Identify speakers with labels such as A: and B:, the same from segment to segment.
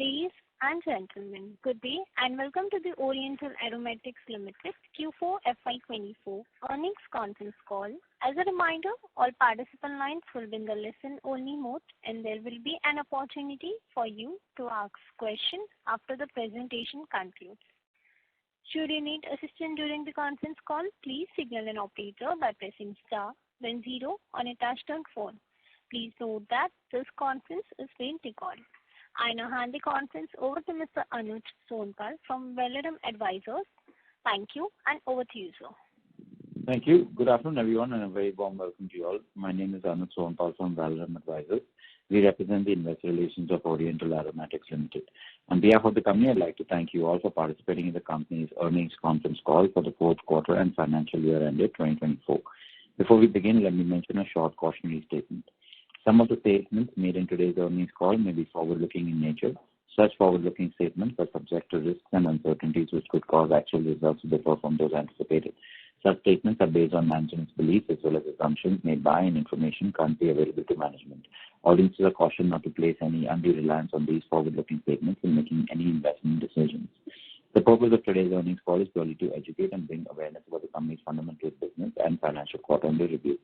A: Ladies and gentlemen, good day and welcome to the Oriental Aromatics Ltd Q4 FY24 earnings conference call. As a reminder, all participant lines will be in the listen-only mode and there will be an opportunity for you to ask questions after the presentation concludes. Should you need assistance during the conference call, please signal an operator by pressing star, then 0 on a touch-tone phone. Please note that this conference is being recorded. I now hand the conference over to Mr. Anuj Sonpal from Valorem Advisors. Thank you and over to you, sir.
B: Thank you. Good afternoon, everyone, and a very warm welcome to you all. My name is Anuj Sonpal from Valorem Advisors. We represent the investor relations of Oriental Aromatics Ltd. On behalf of the company, I'd like to thank you all for participating in the company's earnings conference call for the fourth quarter and financial year ended 2024. Before we begin, let me mention a short cautionary statement. Some of the statements made in today's earnings call may be forward-looking in nature. Such forward-looking statements are subject to risks and uncertainties which could cause actual results to differ from those anticipated. Such statements are based on management's beliefs as well as assumptions made by and information currently available to management. Audiences are cautioned not to place any undue reliance on these forward-looking statements in making any investment decisions. The purpose of today's earnings call is purely to educate and bring awareness about the company's fundamental business and financial quarter under review.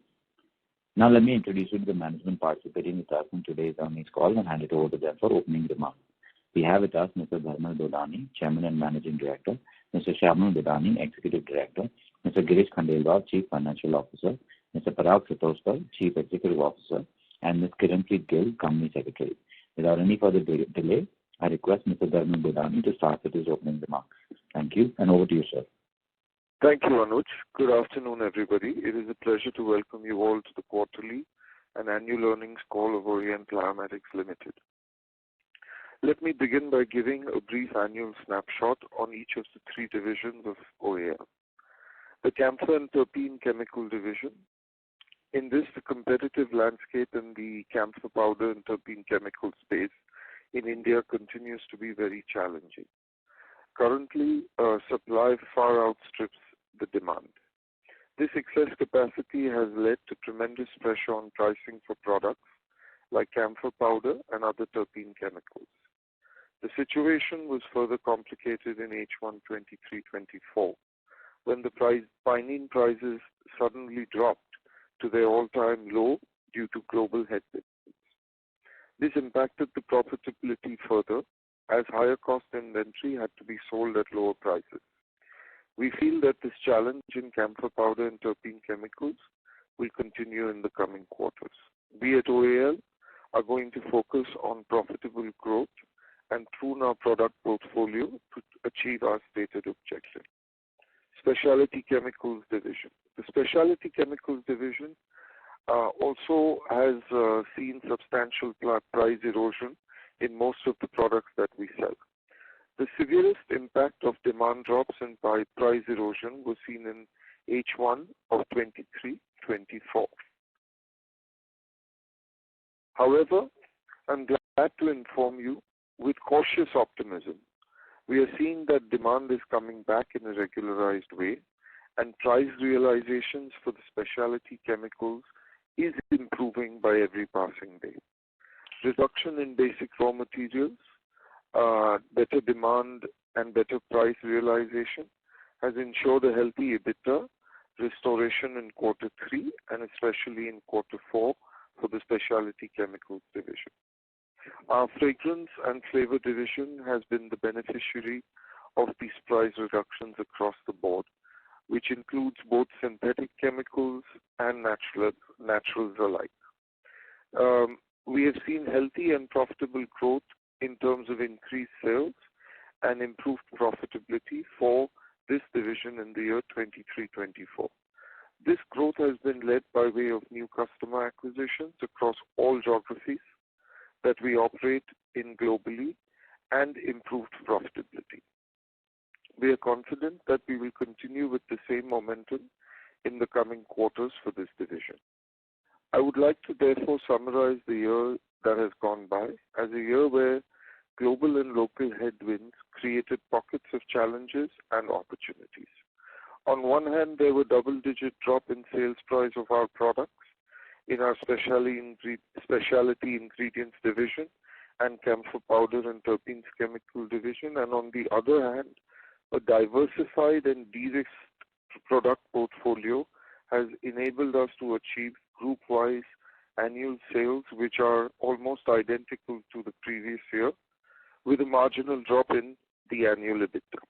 B: Now let me introduce you to the management participating with us in today's earnings call and hand it over to them for opening remarks. We have with us Mr. Dharmal Dodani, Chairman and Managing Director, Mr. Shyamal Dodani, Executive Director, Mr. Girish Khandelwal, Chief Financial Officer, Mr. Parag Satoskar, Chief Executive Officer, and Ms. Kiranpreet Gill, Company Secretary. Without any further delay, I request Mr. Dharmal Dodani to start with his opening remarks. Thank you, and over to you, sir.
C: Thank you, Anuj. Good afternoon, everybody. It is a pleasure to welcome you all to the quarterly and annual earnings call of Oriental Aromatics Ltd. Let me begin by giving a brief annual snapshot on each of the three divisions of OAL. The Camphor and Terpene Chemical Division. In this, the competitive landscape in the camphor powder and terpene chemical space in India continues to be very challenging. Currently, supply far outstrips the demand. This excess capacity has led to tremendous pressure on pricing for products like camphor powder and other terpene chemicals. The situation was further complicated in H1 23-24 when the pinene prices suddenly dropped to their all-time low due to global headwinds. This impacted the profitability further as higher cost inventory had to be sold at lower prices. We feel that this challenge in camphor powder and terpene chemicals will continue in the coming quarters. We at OAL are going to focus on profitable growth and prune our product portfolio to achieve our stated objective. Specialty Chemicals Division. The Specialty Chemicals Division also has seen substantial price erosion in most of the products that we sell. The severest impact of demand drops and price erosion was seen in H1 of 23-24. However, I'm glad to inform you, with cautious optimism, we are seeing that demand is coming back in a regularized way and price realizations for the specialty chemicals is improving by every passing day. Reduction in basic raw materials, better demand and better price realization has ensured a healthy EBITDA restoration in quarter 3 and especially in quarter 4 for the Specialty Chemicals Division. Our Fragrance and Flavor Division has been the beneficiary of these price reductions across the board, which includes both synthetic chemicals and naturals alike. We have seen healthy and profitable growth in terms of increased sales and improved profitability for this division in the year 23-24. This growth has been led by way of new customer acquisitions across all geographies that we operate in globally and improved profitability. We are confident that we will continue with the same momentum in the coming quarters for this division. I would like to therefore summarize the year that has gone by as a year where global and local headwinds created pockets of challenges and opportunities. On one hand, there were double-digit drop in sales price of our products in our specialty ingredients division and camphor powder and terpenes chemical division, and on the other hand, a diversified and de-risked product portfolio has enabled us to achieve group-wise annual sales which are almost identical to the previous year, with a marginal drop in the annual EBITDA.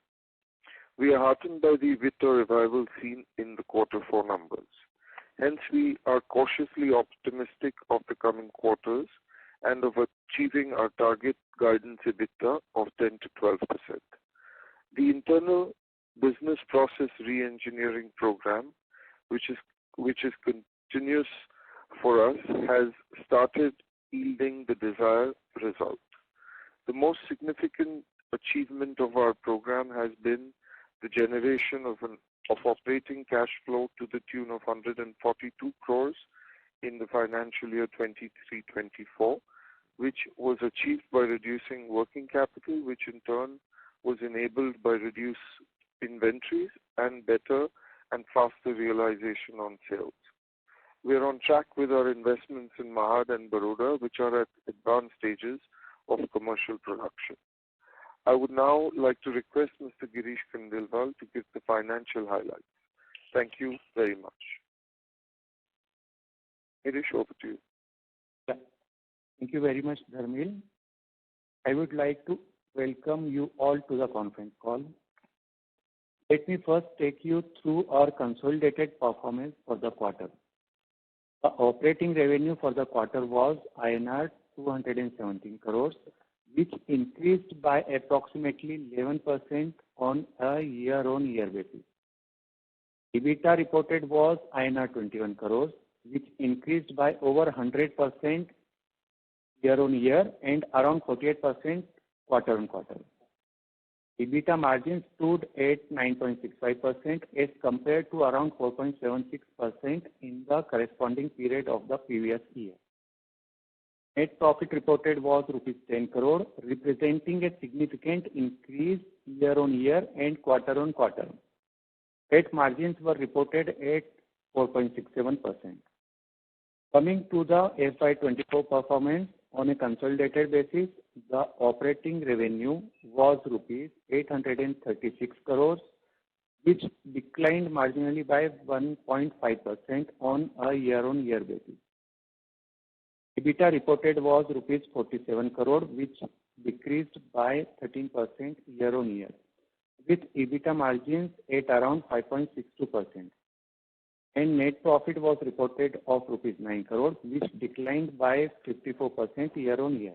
C: We are heartened by the EBITDA revival seen in the Q4 numbers. Hence, we are cautiously optimistic of the coming quarters and of achieving our target guidance EBITDA of 10 to 12%. The internal business process re-engineering program, which is continuous for us, has started yielding the desired result. The most significant achievement of our program has been the generation of operating cash flow to the tune of 142 crores in the financial year 23-24, which was achieved by reducing working capital, which in turn was enabled by reduced inventories and better and faster realization on sales. We are on track with our investments in Mahad and Baroda, which are at advanced stages of commercial production. I would now like to request Mr. Girish Khandelwal to give the financial highlights. Thank you very much. Girish, over to you.
D: Yeah. Thank you very much, Dharmil. I would like to welcome you all to the conference call. Let me first take you through our consolidated performance for the quarter. The operating revenue for the quarter was INR 217 crores, which increased by approximately 11% on a year-on-year basis. EBITDA reported was INR 21 crores, which increased by over 100% year-on-year and around 48% quarter-on-quarter. EBITDA margin stood at 9.65% as compared to around 4.76% in the corresponding period of the previous year. Net profit reported was rupees 10 crore, representing a significant increase year-on-year and quarter-on-quarter. Net margins were reported at 4.67%. Coming to the FY24 performance, on a consolidated basis, the operating revenue was rupees 836 crores, which declined marginally by 1.5% on a year-on-year basis. EBITDA reported was rupees 47 crore, which decreased by 13% year-on-year, with EBITDA margins at around 5.62%. And net profit was reported of rupees 9 crore, which declined by 54% year-on-year.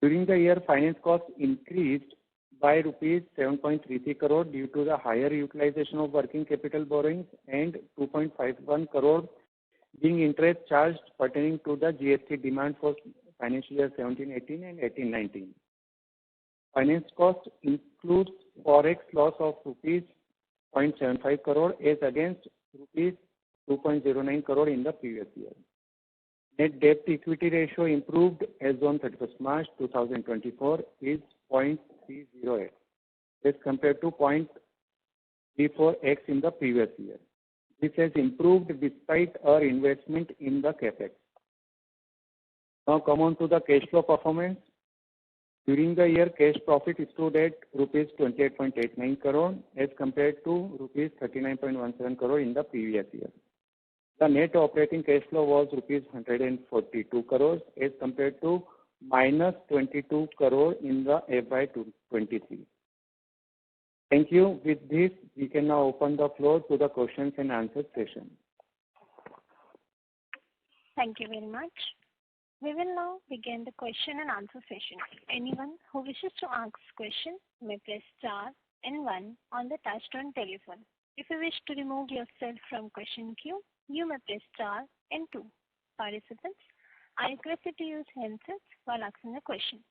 D: During the year, finance costs increased by rupees 7.33 crore due to the higher utilization of working capital borrowings and 2.51 crore being interest charged pertaining to the GST demand for financial year 17-18 and 18-19. Finance cost includes forex loss of rupees 0.75 crore as against rupees 2.09 crore in the previous year. Net debt to equity ratio improved as on 31st March 2024 is 0.308 as compared to 0.34x in the previous year. This has improved despite our investment in the capex. Now come on to the cash flow performance. During the year, cash profit stood at rupees 28.89 crore as compared to rupees 39.17 crore in the previous year. The net operating cash flow was rupees 142 crores as compared to minus 22 crore in the FY23. Thank you. With this, we can now open the floor to the questions and answers session.
A: Thank you very much. We will now begin the question and answer session. Anyone who wishes to ask question may press star and 1 on the touchtone telephone. If you wish to remove yourself from question queue, you may press star and 2. Participants are requested to use handsets while asking a question.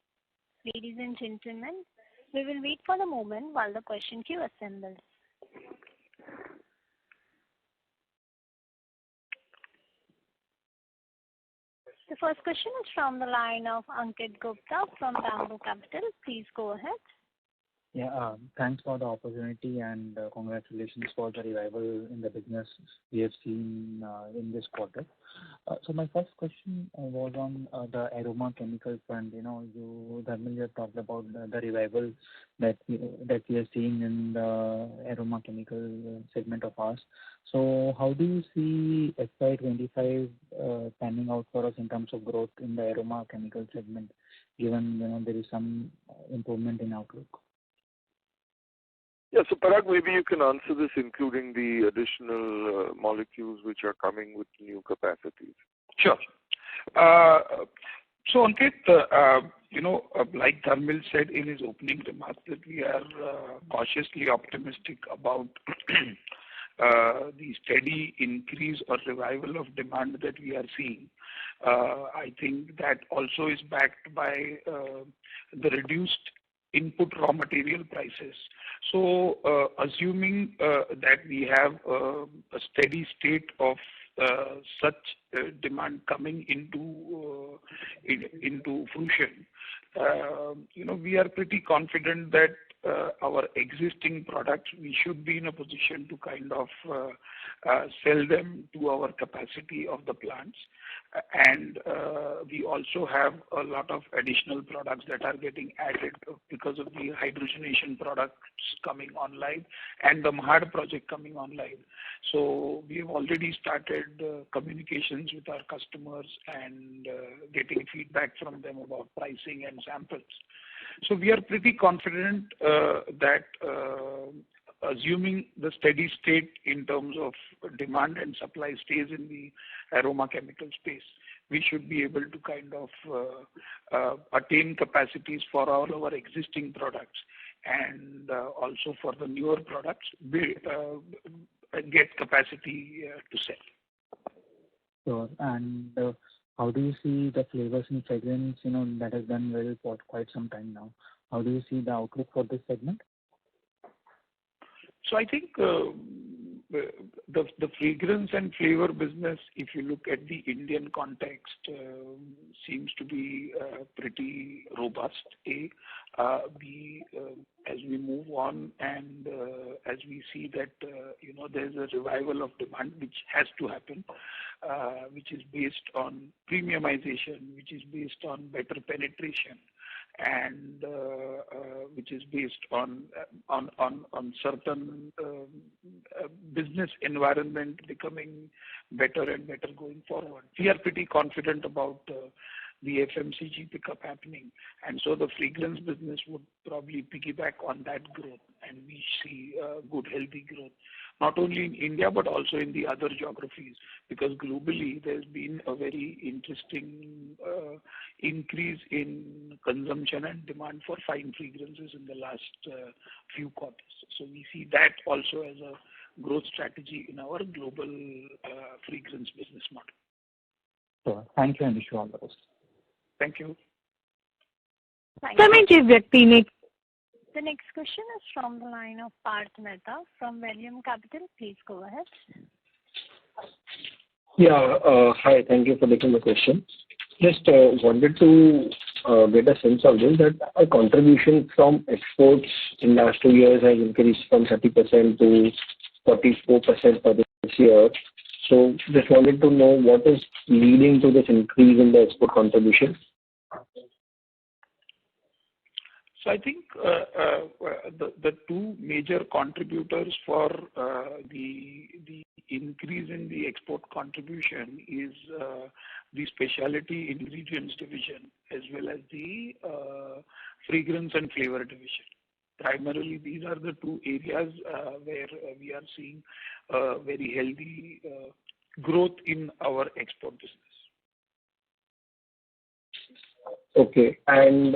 A: Ladies and gentlemen, we will wait for the moment while the question queue assembles. The first question is from the line of Ankit Gupta from Bamboo Capital. Please go ahead.
E: Thanks for the opportunity and congratulations for the revival in the business we have seen in this quarter. So my first question was on the aroma chemical front. Dharmil, you talked about the revival that we are seeing in the aroma chemical segment of ours. So how do you see FY25 panning out for us in terms of growth in the aroma chemical segment, given there is some improvement in outlook?
C: Yeah, so Parag, maybe you can answer this, including the additional molecules which are coming with new capacities.
F: Sure. So Ankit, like Dharmil said in his opening remarks, that we are cautiously optimistic about the steady increase or revival of demand that we are seeing. I think that also is backed by the reduced input raw material prices. So assuming that we have a steady state of such demand coming into fruition, we are pretty confident that our existing products, we should be in a position to kind of sell them to our capacity of the plants. And we also have a lot of additional products that are getting added because of the hydrogenation products coming online and the Mahad project coming online. So we have already started communications with our customers and getting feedback from them about pricing and samples. So we are pretty confident that assuming the steady state in terms of demand and supply stays in the aroma chemical space, we should be able to kind of attain capacities for all our existing products and also for the newer products, get capacity to sell.
E: Sure. And how do you see the flavors and fragrance, that has done well for quite some time now? How do you see the outlook for this segment?
F: So I think the fragrance and flavor business, if you look at the Indian context, seems to be pretty robust. As we move on and as we see that there's a revival of demand which has to happen, which is based on premiumization, which is based on better penetration, and which is based on certain business environment becoming better and better going forward. We are pretty confident about the FMCG pickup happening, and so the fragrance business would probably piggyback on that growth, and we see good healthy growth, not only in India but also in the other geographies, because globally there's been a very interesting increase in consumption and demand for fine fragrances in the last few quarters. So we see that also as a growth strategy in our global fragrance business model.
E: Sure. Thank you, and wish you all the best.
F: Thank you.
A: The next question is from the line of Parth Mehta from Valium Capital. Please go ahead.
G: Yeah, hi. Thank you for taking the question. Just wanted to get a sense of this, that our contribution from exports in the last 2 years has increased from 30% to 44% for this year. So just wanted to know what is leading to this increase in the export contribution.
F: So I think the two major contributors for the increase in the export contribution is the specialty ingredients division as well as the fragrance and flavor division. Primarily, these are the two areas where we are seeing very healthy growth in our export business.
G: Okay, and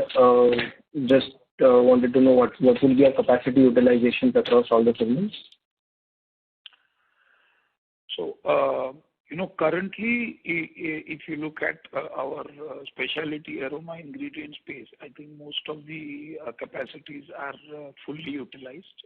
G: just wanted to know what will be our capacity utilization across all the segments?
F: So, currently, if you look at our specialty aroma ingredient space, I think most of the capacities are fully utilized.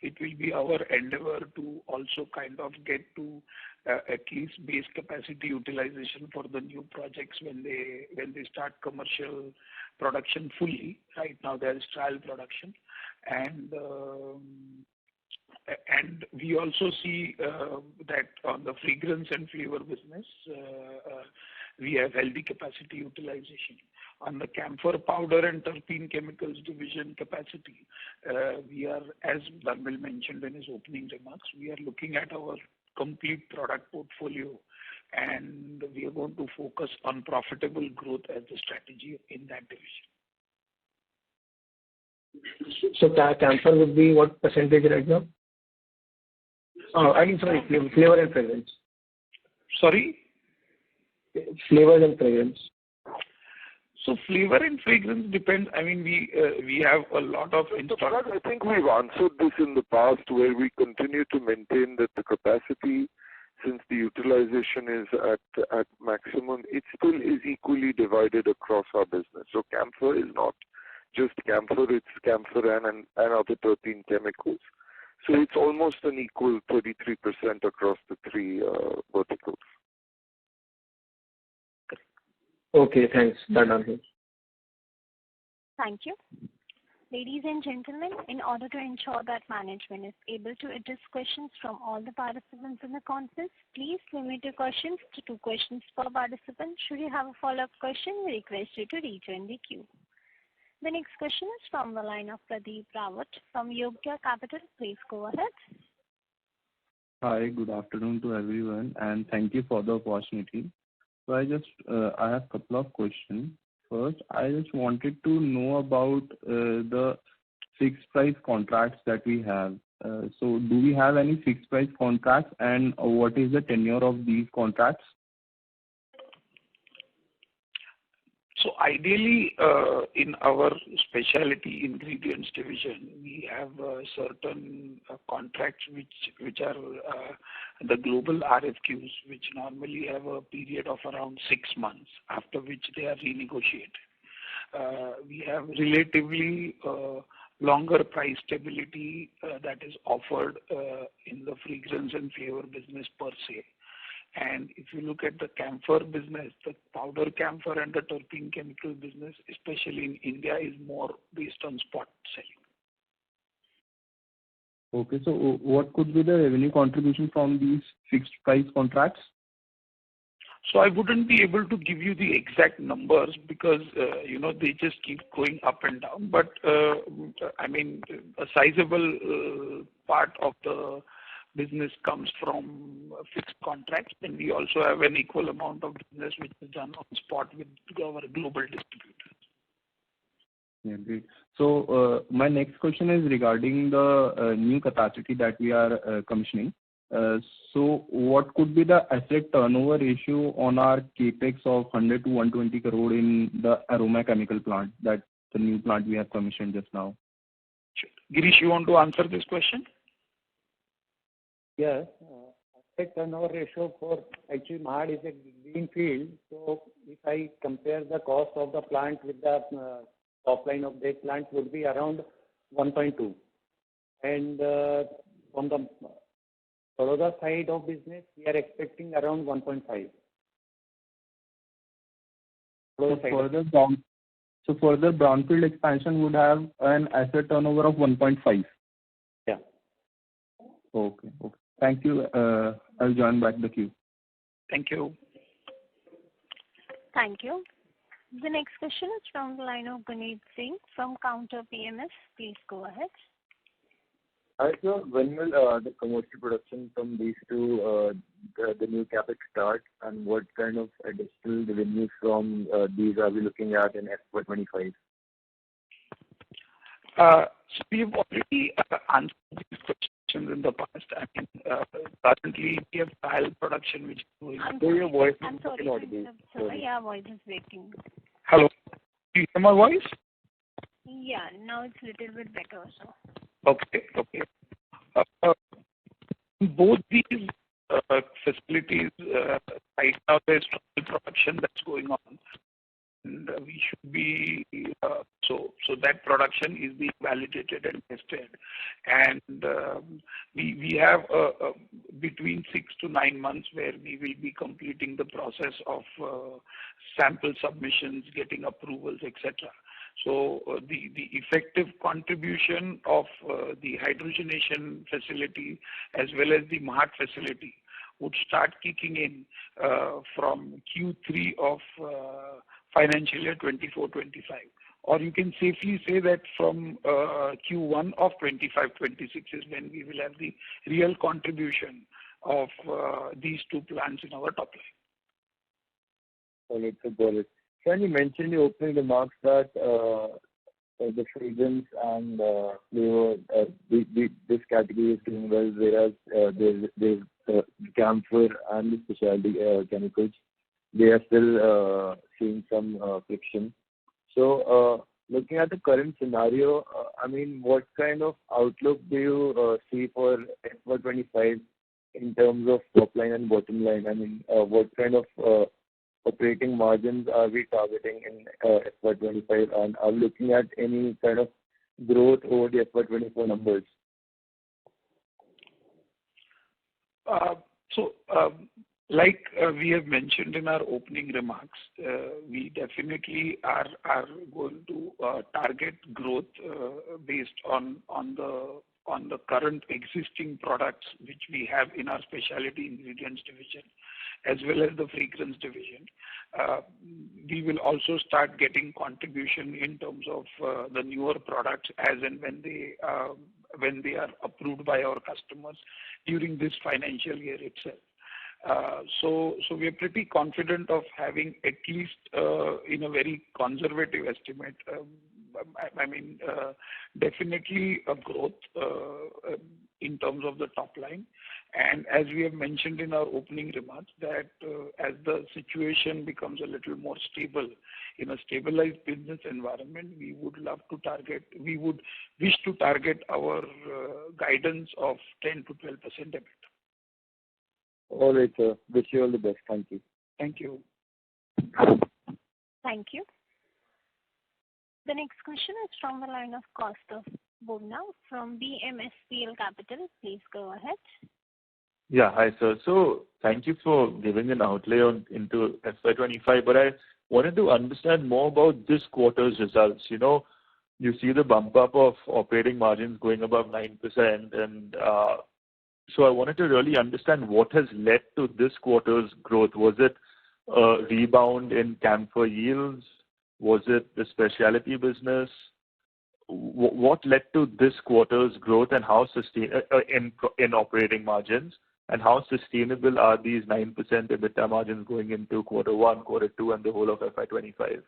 F: it will be our endeavor to also kind of get to at least base capacity utilization for the new projects when they start commercial production fully. Right now there is trial production, and we also see that on the fragrance and flavor business, we have healthy capacity utilization. On the camphor powder and terpene chemicals division capacity, we are, as Dharmil mentioned in his opening remarks, we are looking at our complete product portfolio, and we are going to focus on profitable growth as the strategy in that division.
G: So camphor would be what percentage right now? Oh, I mean, sorry, flavor and fragrance.
F: Sorry?
G: Flavors and fragrance.
F: So flavor and fragrance depends. I mean, we have a lot of
C: Parag, I think we've answered this in the past, where we continue to maintain that the capacity, since the utilization is at maximum, it still is equally divided across our business. So camphor is not just camphor; it's camphor and other terpene chemicals. So it's almost an equal 33% across the three verticals.
G: Okay, thanks. That answers.
A: Thank you. Ladies and gentlemen, in order to ensure that management is able to address questions from all the participants in the conference, please limit your questions to 2 questions per participant. Should you have a follow-up question, we request you to rejoin the queue. The next question is from the line of Pradeep Rawat from Yogya Capital. Please go ahead.
H: Hi, good afternoon to everyone, and thank you for the opportunity. So I have a couple of questions. First, I just wanted to know about the fixed price contracts that we have. So do we have any fixed price contracts, and what is the tenure of these contracts?
F: So ideally, in our specialty ingredients division, we have certain contracts which are the global RFQs, which normally have a period of around 6 months, after which they are renegotiated. We have relatively longer price stability that is offered in the fragrance and flavor business per se. And if you look at the camphor business, the powder camphor and the terpene chemical business, especially in India, is more based on spot selling.
H: Okay, so what could be the revenue contribution from these fixed price contracts?
F: So I wouldn't be able to give you the exact numbers because, they just keep going up and down. But, I mean, a sizable part of the business comes from fixed contracts, and we also have an equal amount of business which is done on spot with our global distributors.
H: Yeah, great. So my next question is regarding the new capacity that we are commissioning. So what could be the asset turnover ratio on our capex of 100 to 120 crore in the aroma chemical plant, that the new plant we have commissioned just now?
F: Sure. Girish, you want to answer this question?
D: Yes. Asset turnover ratio for actually Mahad is a green field. So if I compare the cost of the plant with the top line of that plant, would be around 1.2. And from the Baroda side of business, we are expecting around 1.5.
H: So further brownfield expansion would have an asset turnover of 1.5.
D: Yeah.
H: Okay. Thank you. I'll join back the queue.
F: Thank you.
A: Thank you. The next question is from the line of Guneet Singh from Counter PMS. Please go ahead.
I: Hi, sir. When will the commercial production from these two, the new capex start, and what kind of additional revenues from these are we looking at in FY25?
F: So we've already answered these questions in the past. I mean, currently we have trial production which is going on.
I: Your voice
A: I'm
I: is
A: sorry.
I: inaudible.
A: Sorry, your voice is breaking.
F: Hello. Do you hear my voice?
A: Yeah, now it's a little bit better. So.
F: Okay. Both these facilities, right now there's trial production that's going on. And we should be, so that production is being validated and tested. And we have between 6 to 9 months where we will be completing the process of sample submissions, getting approvals, etc. So the effective contribution of the hydrogenation facility as well as the Mahat facility would start kicking in from Q3 of financial year 24-25. Or you can safely say that from Q1 of 25-26 is when we will have the real contribution of these two plants in our top line.
I: Got it. So you mentioned in the opening remarks that the fragrance and flavor, this category is doing well, whereas there's camphor and the specialty chemicals, they are still seeing some friction. So looking at the current scenario, I mean, what kind of outlook do you see for FY25 in terms of top line and bottom line? I mean, what kind of operating margins are we targeting in FY25, and are we looking at any kind of growth over the FY24 numbers?
F: Like we have mentioned in our opening remarks, we definitely are going to target growth based on the current existing products which we have in our specialty ingredients division as well as the fragrance division. We will also start getting contribution in terms of the newer products as and when they are approved by our customers during this financial year itself. So we are pretty confident of having at least in a very conservative estimate, definitely a growth in terms of the top line. And as we have mentioned in our opening remarks, that as the situation becomes a little more stable, in a stabilized business environment, we would wish to target our guidance of 10 to 12% EBITDA.
I: All right, sir. Wish you all the best. Thank you.
F: Thank you.
A: Thank you. The next question is from the line of Kaustav Bubna from BMSPL Capital. Please go ahead.
J: Yeah, hi, sir. So thank you for giving an outlay into FY25, but I wanted to understand more about this quarter's results. You know, you see the bump up of operating margins going above 9%, and so I wanted to really understand what has led to this quarter's growth. Was it a rebound in camphor yields? Was it the specialty business? What led to this quarter's growth and how in operating margins? And how sustainable are these 9% EBITDA margins going into quarter 1, quarter 2, and the whole of FY25?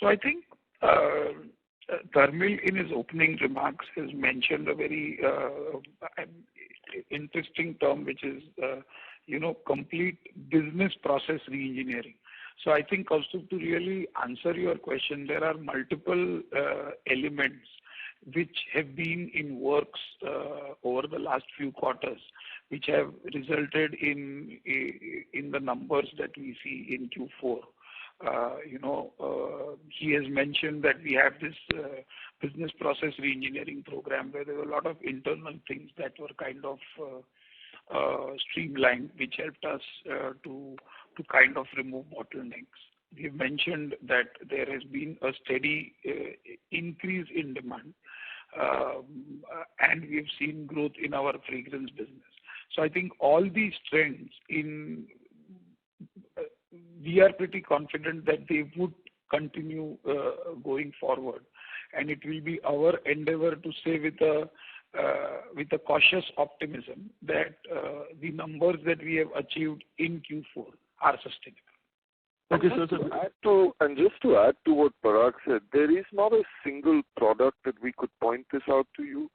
F: So I think Dharmil in his opening remarks has mentioned a very interesting term, which is, complete business process reengineering. So I think also to really answer your question, there are multiple elements which have been in works over the last few quarters, which have resulted in the numbers that we see in Q4. He has mentioned that we have this business process reengineering program where there were a lot of internal things that were kind of streamlined, which helped us to kind of remove bottlenecks. We've mentioned that there has been a steady increase in demand, and we've seen growth in our fragrance business. So I think all these trends we are pretty confident that they would continue going forward, and it will be our endeavor to say with a cautious optimism that the numbers that we have achieved in Q4 are sustainable.
C: Okay, so just to add to what Parag said, there is not a single product that we could point this out to you.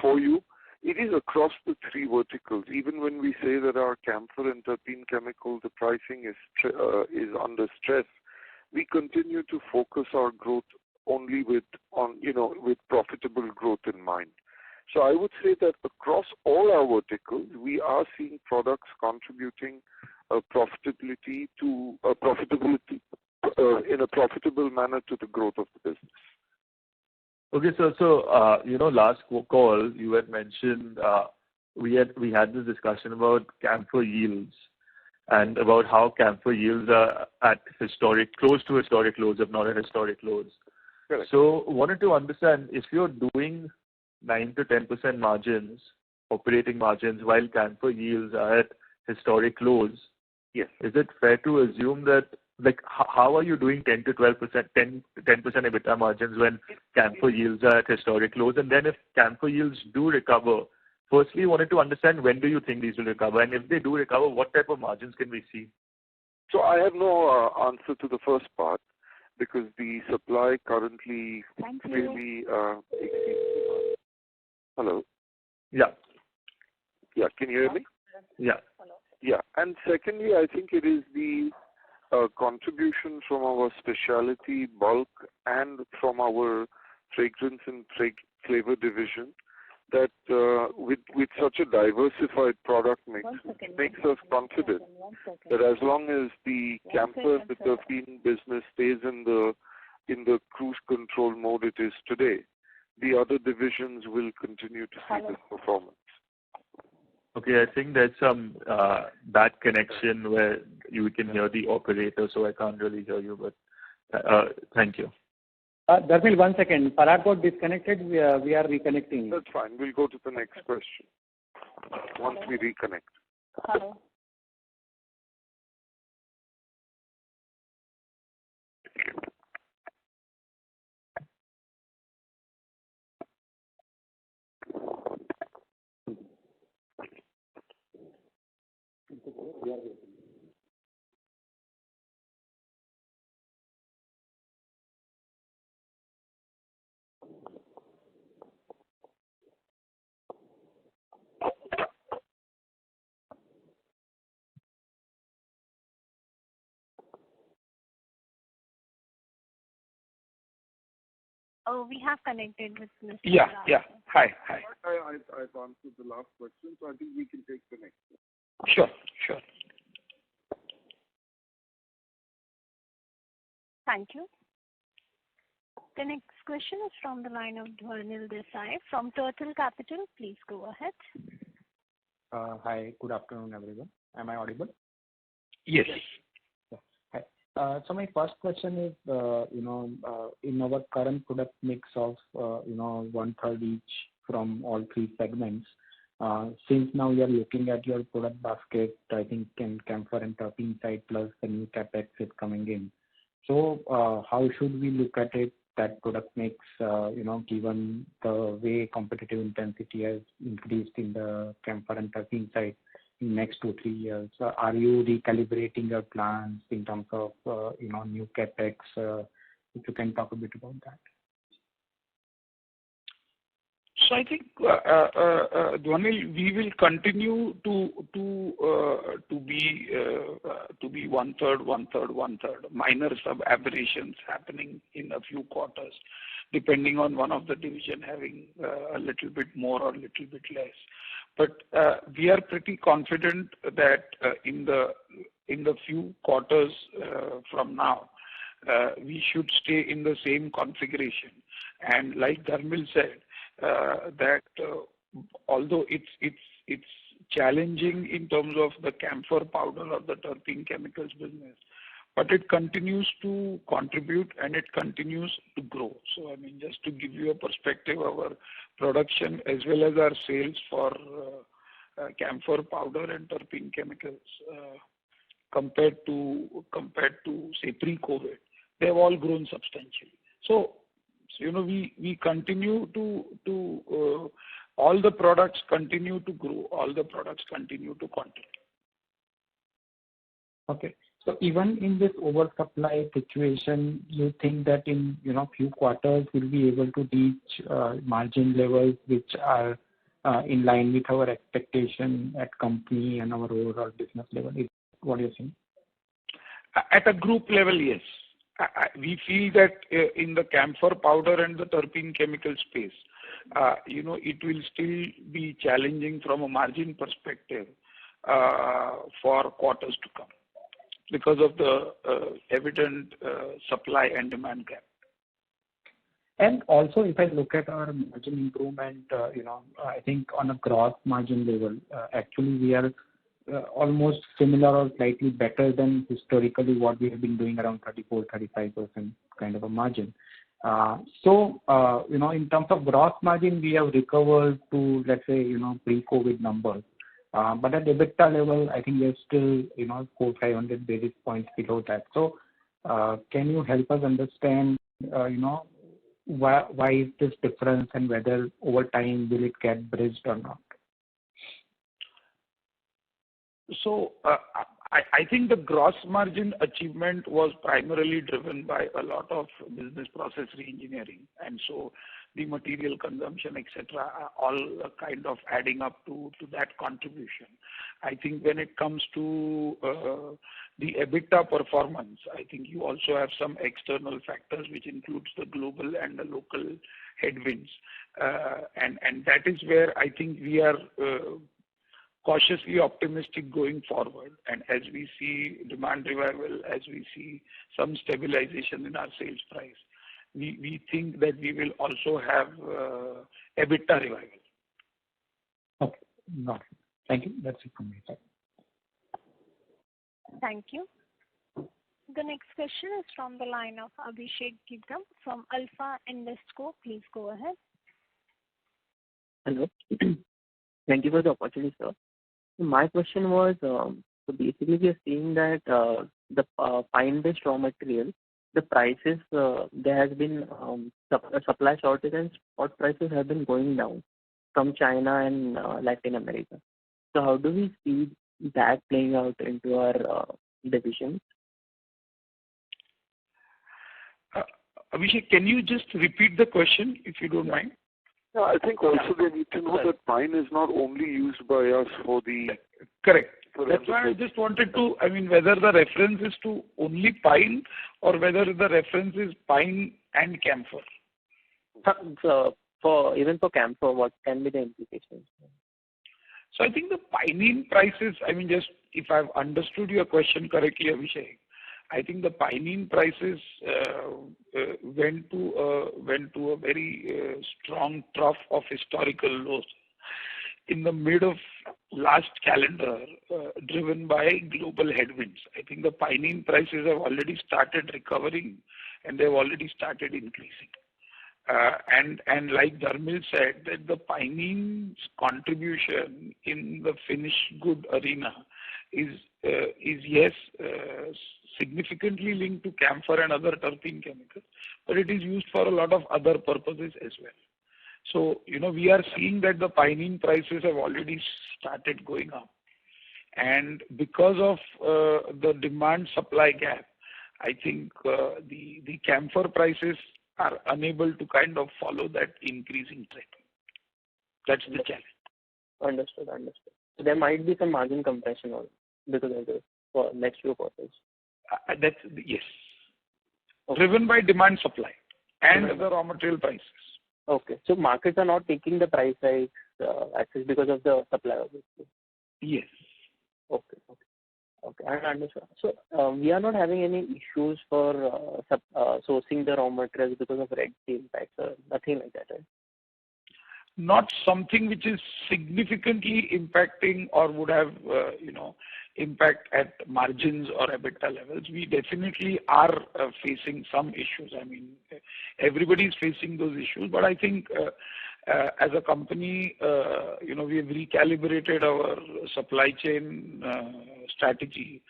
C: For you, it is across the three verticals. Even when we say that our camphor and terpene chemical, the pricing is under stress, we continue to focus our growth only with profitable growth in mind. So I would say that across all our verticals, we are seeing products contributing profitability in a profitable manner to the growth of the business.
J: Okay, so last call you had mentioned we had this discussion about camphor yields and about how camphor yields are at close to historic lows, if not at historic lows.
C: Correct.
J: So wanted to understand if you're doing 9 to 10% margins, operating margins, while camphor yields are at historic lows.
C: Yes.
J: Is it fair to assume that, like, how are you doing 10 to 12%, 10% EBITDA margins when camphor yields are at historic lows? And then if camphor yields do recover, firstly, wanted to understand when do you think these will recover? And if they do recover, what type of margins can we see?
C: So I have no answer to the first part because the supply currently really exceeds demand. Hello?
J: Yeah.
C: Yeah, can you hear me?
J: Yeah.
C: Yeah, and secondly, I think it is the contribution from our specialty bulk and from our fragrance and flavor division that with such a diversified product mix makes us confident that as long as the camphor and the terpene business stays in the cruise control mode it is today, the other divisions will continue to see this performance.
J: Okay, I think there's some bad connection where you can hear the operator, so I can't really hear you, but thank you.
D: Dharmil, 1 second. Parag got disconnected. We are reconnecting.
C: That's fine. We'll go to the next question once we reconnect.
A: Hello. Oh, we have connected with Mr.
F: Yeah. Hi.
C: I've answered the last question, so I think we can take the next one.
F: Sure.
A: Thank you. The next question is from the line of Dhwanil Desai from Turtle Capital. Please go ahead.
E: Hi, good afternoon, everyone. Am I audible?
F: Yes.
E: So my first question is, in our current product mix of, 1/3 each from all three segments, since now you are looking at your product basket, I think in camphor and terpene side plus the new capex is coming in. So how should we look at it, that product mix, given the way competitive intensity has increased in the camphor and terpene side in next 2-3 years? Are you recalibrating your plans in terms of, new capex? If you can talk a bit about that.
F: So I think, Dhwanil, we will continue to be 1/3, minor sub aberrations happening in a few quarters, depending on one of the division having a little bit more or a little bit less. But we are pretty confident that in the few quarters from now, we should stay in the same configuration. And like Dharmil said, that although it's challenging in terms of the camphor powder or the terpene chemicals business, but it continues to contribute and it continues to grow. So I mean, just to give you a perspective, our production as well as our sales for camphor powder and terpene chemicals compared to say pre-COVID, they have all grown substantially. So we continue to all the products continue to grow, all the products continue to contribute.
E: Okay. So even in this oversupply situation, you think that in few quarters we'll be able to reach margin levels which are in line with our expectation at company and our overall business level? Is what you're saying?
F: At a group level, yes. We feel that in the camphor powder and the terpene chemical space, it will still be challenging from a margin perspective for quarters to come. because of the evident supply and demand gap.
E: And also, if I look at our margin improvement, I think on a gross margin level, actually we are almost similar or slightly better than historically what we have been doing, around 34-35% kind of a margin. In terms of gross margin, we have recovered to, let's say, pre-COVID numbers. But at EBITDA level, I think we are still, 400-500 basis points below that. So, can you help us understand, why is this difference, and whether over time will it get bridged or not?
F: So I think the gross margin achievement was primarily driven by a lot of business process reengineering, and so the material consumption, etc., are all kind of adding up to that contribution. I think when it comes to the EBITDA performance, I think you also have some external factors, which includes the global and the local headwinds, and that is where I think we are cautiously optimistic going forward. And as we see demand revival, as we see some stabilization in our sales price, we think that we will also have EBITDA revival.
E: Okay, got it. Thank you. That's it from me.
A: Thank you. The next question is from the line of Abhishek Gidam from Alpha Investco. Please go ahead.
K: Hello. Thank you for the opportunity, sir. My question was, so basically we are seeing that the pine-based raw material, the prices, there has been supply shortage and spot prices have been going down from China and Latin America. So how do we see that playing out into our divisions?
F: Abhishek, can you just repeat the question if you don't mind?
C: Yeah, I think also they need to know that pine is not only used by us for the...
F: Correct. That's why I just wanted to, whether the reference is to only pine or whether the reference is pine and camphor.
K: So even for camphor, what can be the implications?
F: So I think the pinene prices, just if I've understood your question correctly, Abhishek, I think the pinene prices went to a very strong trough of historical lows in the mid of last calendar, driven by global headwinds. I think the pinene prices have already started recovering and they've already started increasing. And like Dharmil said, that the pinene's contribution in the finished good arena is significantly linked to camphor and other terpene chemicals, but it is used for a lot of other purposes as well. So, we are seeing that the pinene prices have already started going up. And because of the demand-supply gap, I think the camphor prices are unable to kind of follow that increasing trend. That's the challenge.
K: Understood. So there might be some margin compression also because of this for next few quarters.
F: Yes. Okay. Driven by demand supply and the raw material prices.
K: Okay. So markets are not taking the price hikes actually because of the supply, obviously.
F: Yes.
K: Okay. I understand. So we are not having any issues for sourcing the raw materials because of Red Sea impacts or nothing like that, right?
F: Not something which is significantly impacting or would have, impact at margins or EBITDA levels. We definitely are facing some issues. Everybody is facing those issues, but I think as a company, we have recalibrated our supply chain strategy,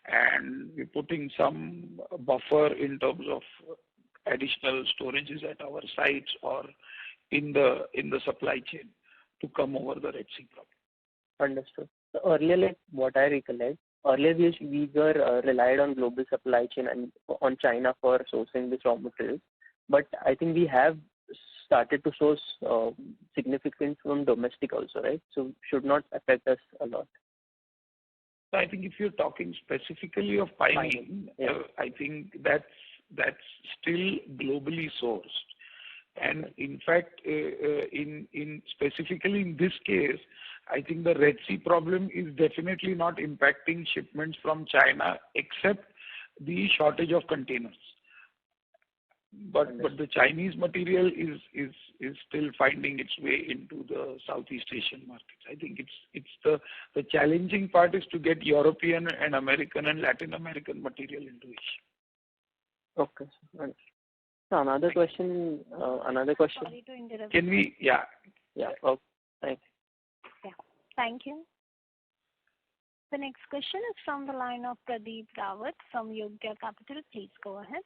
F: and we're putting some buffer in terms of additional storages at our sites or in the supply chain to come over the Red Sea problem.
K: Understood. So earlier, what I recollect, we were relied on global supply chain and on China for sourcing this raw materials, but I think we have started to source significant from domestic also, right? So should not affect us a lot.
F: I think if you're talking specifically of pinene, I think that's still globally sourced. And in fact, in specifically in this case, I think the Red Sea problem is definitely not impacting shipments from China except the shortage of containers. But the Chinese material is still finding its way into the Southeast Asian markets. I think it's the challenging part is to get European and American and Latin American material into Asia.
K: Okay. So another question.
A: Sorry to interrupt.
F: Can we? Yeah.
K: Yeah. Okay. Thanks.
A: Yeah. Thank you. The next question is from the line of Pradeep Rawat from Yogya Capital. Please go ahead.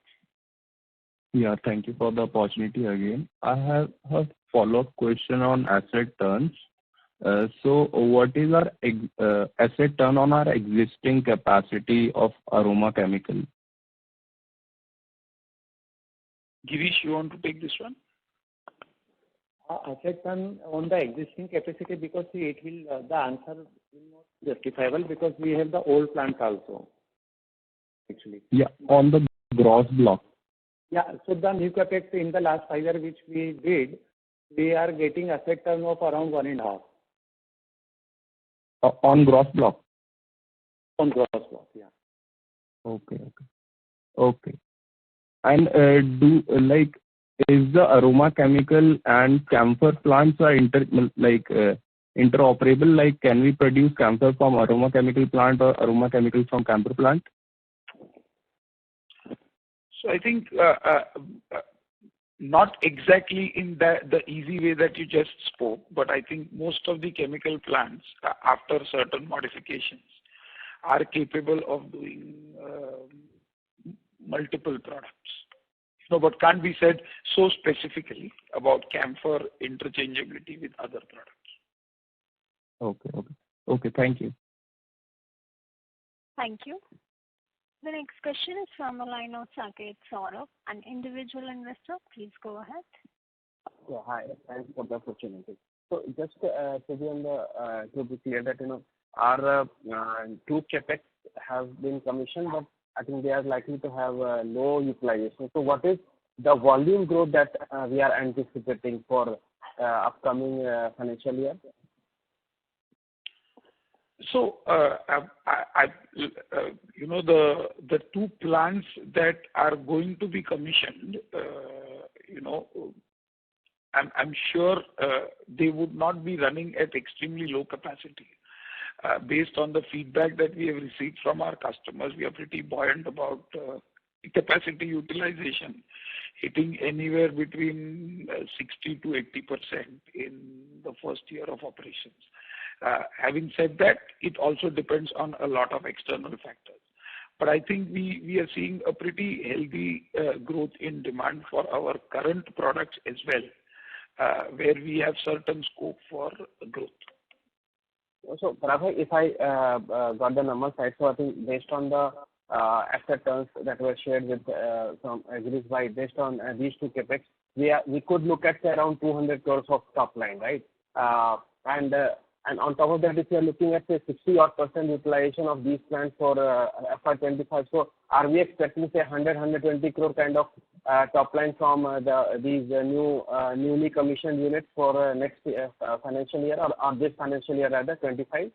H: Yeah, thank you for the opportunity again. I have a follow-up question on asset turns. So what is our asset turn on our existing capacity of aroma chemical?
F: Girish, you want to take this one?
D: Asset turn on the existing capacity, because it will the answer will not be justifiable because we have the old plant also. Actually.
H: Yeah, on the gross block.
D: Yeah, so the new capex in the last 5 years which we did, we are getting asset turn of around 1.5.
H: On gross block?
D: On gross block, yeah.
H: Okay. And is the aroma chemical and camphor plants are interoperable? Like, can we produce camphor from aroma chemical plant or aroma chemical from camphor plant?
F: So I think not exactly in the easy way that you just spoke, but I think most of the chemical plants, after certain modifications, are capable of doing multiple products. But can't be said so specifically about camphor interchangeability with other products.
H: Okay. Thank you.
A: Thank you. The next question is from the line of Saket Saurabh, an individual investor. Please go ahead.
L: Yeah, hi. Thanks for the opportunity. So just to be clear that our 2 capex have been commissioned, but I think they are likely to have low utilization. So what is the volume growth that we are anticipating for upcoming financial year?
F: So, the 2 plants that are going to be commissioned, I'm sure they would not be running at extremely low capacity. Based on the feedback that we have received from our customers, we are pretty buoyant about capacity utilization hitting anywhere between 60 to 80% in the first year of operations. Having said that, it also depends on a lot of external factors. But I think we are seeing a pretty healthy growth in demand for our current products as well, where we have certain scope for growth.
L: So, Prabha, if I got the numbers right, so I think based on the asset terms that were shared with from Girish Bhai, based on these 2 capex, we could look at around 200 crores of top line, right? And on top of that, if you are looking at say 60% utilization of these plants for FY25, so are we expecting say 120 crore kind of top line from these newly commissioned units for next financial year or this financial year rather 25?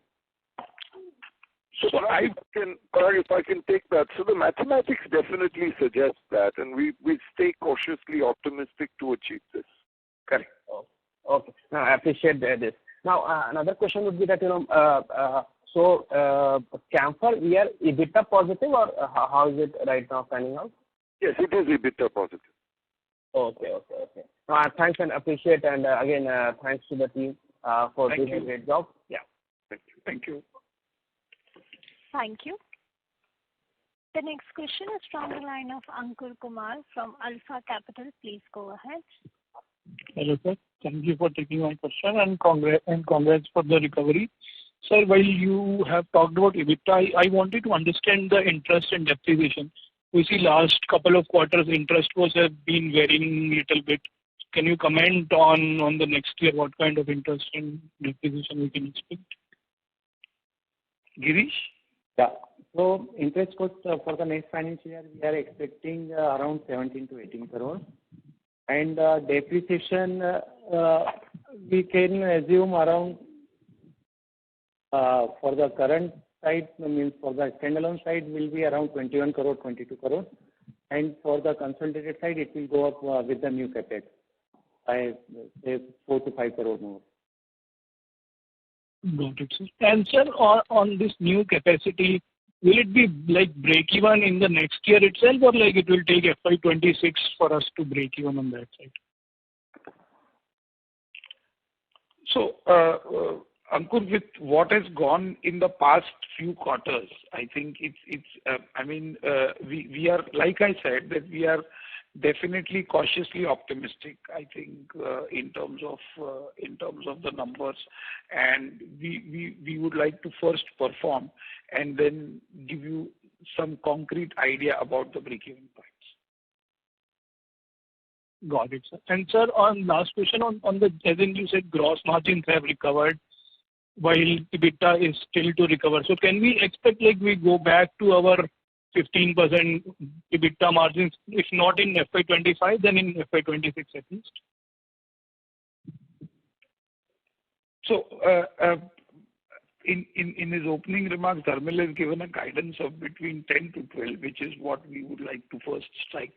C: So if I can take that. So the mathematics definitely suggests that, and we stay cautiously optimistic to achieve this.
F: Correct.
L: Okay. No, I appreciate this. Now, another question would be that, camphor, we are EBITDA positive or how is it right now panning out?
C: Yes, it is EBITDA positive.
L: Okay. No, thanks and appreciate, and again, thanks to the team for doing a great job.
F: Yeah. Thank you.
A: Thank you. The next question is from the line of Ankur Kumar from Alpha Capital. Please go ahead.
M: Hello, sir. Thank you for taking my question and congrats for the recovery. Sir, while you have talked about EBITDA, I wanted to understand the interest and depreciation. We see last couple of quarters interest was have been varying little bit. Can you comment on the next year what kind of interest and depreciation we can expect?
F: Girish?
D: Yeah. So interest cost for the next financial year, we are expecting around 17 to 18 crores. And depreciation, we can assume around for the current side, means for the standalone side will be around 21 crore, 22 crore. And for the consolidated side, it will go up with the new capex by say 4 to 5 crore more.
M: Got it, sir. And sir, on this new capacity, will it be like break even in the next year itself, or like it will take FY26 for us to break even on that side?
F: So, Ankur, with what has gone in the past few quarters, I think we are, like I said, that we are definitely cautiously optimistic, I think, in terms of the numbers, and we would like to first perform and then give you some concrete idea about the break-even points.
M: Got it, sir. And sir, on last question on the, as in you said, gross margins have recovered while EBITDA is still to recover. So can we expect like we go back to our 15% EBITDA margins, if not in FY25, then in FY26 at least?
F: So, in his opening remarks, Dharmil has given a guidance of between 10 to 12, which is what we would like to first strike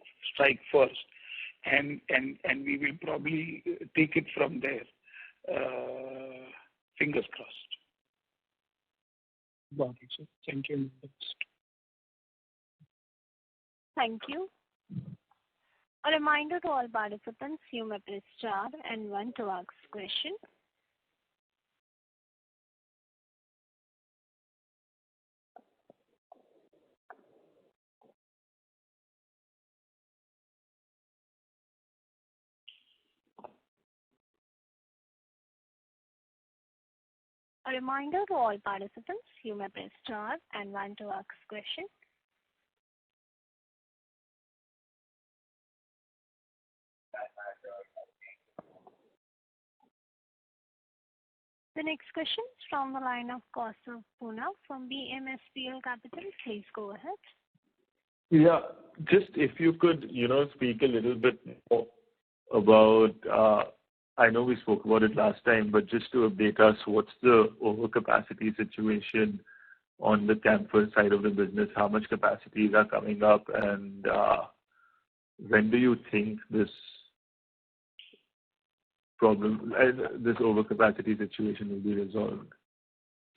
F: first, and we will probably take it from there. Fingers crossed.
M: Got it, sir. Thank you.
A: Thank you. A reminder to all participants, you may press star and one to ask question. A reminder to all participants, you may press star and one to ask question. The next question is from the line of Kaustav Puna from BMSPL Capital. Please go ahead.
J: Yeah, just if you could, speak a little bit more about, I know we spoke about it last time, but just to update us, what's the overcapacity situation on the camphor side of the business? How much capacities are coming up, and when do you think this problem, this overcapacity situation will be resolved?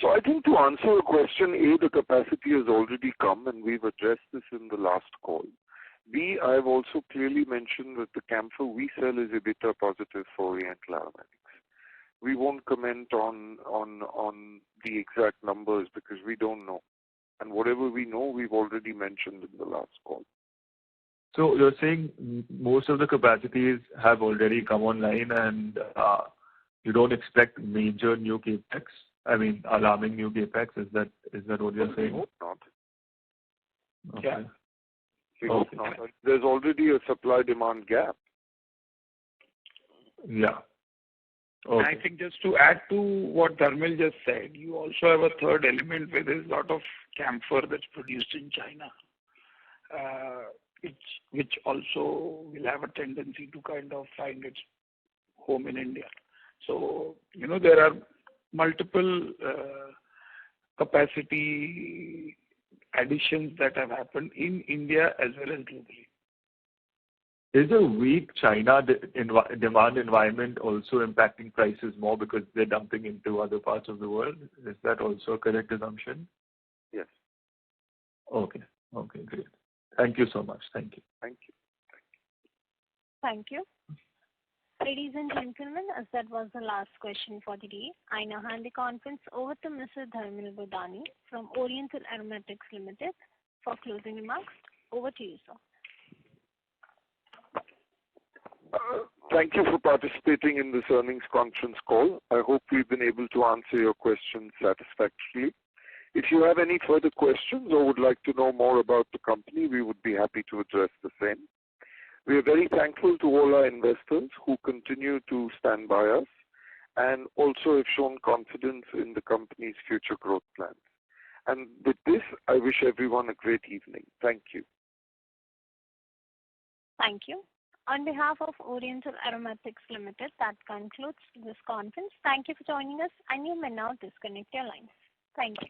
C: So I think to answer your question, the capacity has already come, and we've addressed this in the last call. I've also clearly mentioned that the camphor we sell is EBITDA positive for Oriental Aromatics. We won't comment on the exact numbers because we don't know. And whatever we know, we've already mentioned in the last call.
J: So you're saying most of the capacities have already come online, and you don't expect major new capex? I mean, alarming new capex. Is that what you're saying?
C: We hope not.
J: Okay.
C: Yeah. We hope not. There's already a supply-demand gap.
J: Yeah. Okay.
F: I think just to add to what Dharmil just said, you also have a third element where there's a lot of camphor that's produced in China, which also will have a tendency to kind of find its home in India. So, there are multiple capacity additions that have happened in India as well as globally.
J: Is a weak China demand environment also impacting prices more because they're dumping into other parts of the world? Is that also a correct assumption?
C: Yes.
J: Okay, great. Thank you so much. Thank you.
C: Thank you.
A: Thank you. Ladies and gentlemen, as that was the last question for the day, I now hand the conference over to Mr. Dharmil Budani from Oriental Aromatics Ltd for closing remarks. Over to you, sir.
C: Thank you for participating in this earnings conference call. I hope we've been able to answer your questions satisfactorily. If you have any further questions or would like to know more about the company, we would be happy to address the same. We are very thankful to all our investors who continue to stand by us and also have shown confidence in the company's future growth plans. And with this, I wish everyone a great evening. Thank you.
A: Thank you. On behalf of Oriental Aromatics Ltd, that concludes this conference. Thank you for joining us, and you may now disconnect your lines. Thank you.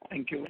F: Thank you.